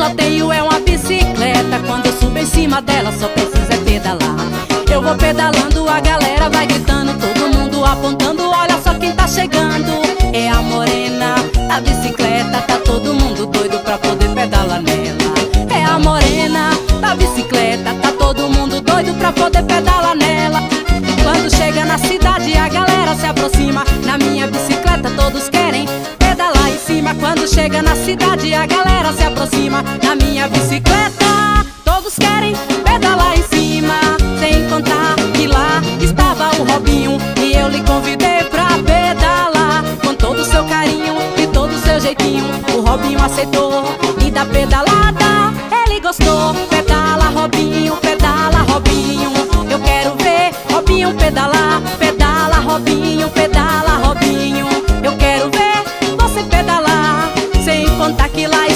só tenho é uma bicicleta. Quando eu subo em cima dela só preciso é pedalar. Eu vou pedalando, a galera vai gritando, todo mundo apontando, olha só quem tá chegando. É a morena da bicicleta, tá todo mundo doido pra poder pedalar nela. É a morena da bicicleta, tá todo mundo doido pra poder pedalar nela. Quando chega na cidade a galera se aproxima, na minha bicicleta todos querem pedalar em cima. Quando chega na cidade a galera se aproxima, na minha bicicleta todos querem pedalar em cima. Sem contar que lá estava o Robinho e eu lhe convidei pra pedalar. Com todo o seu carinho e todo o seu jeitinho, o Robinho aceitou e da pedalada ele gostou. Pedala Robinho, pedala Robinho, eu quero ver Robinho pedalar. Pedala Robinho, pedala Robinho, eu quero ver você pedalar. Sem contar que lá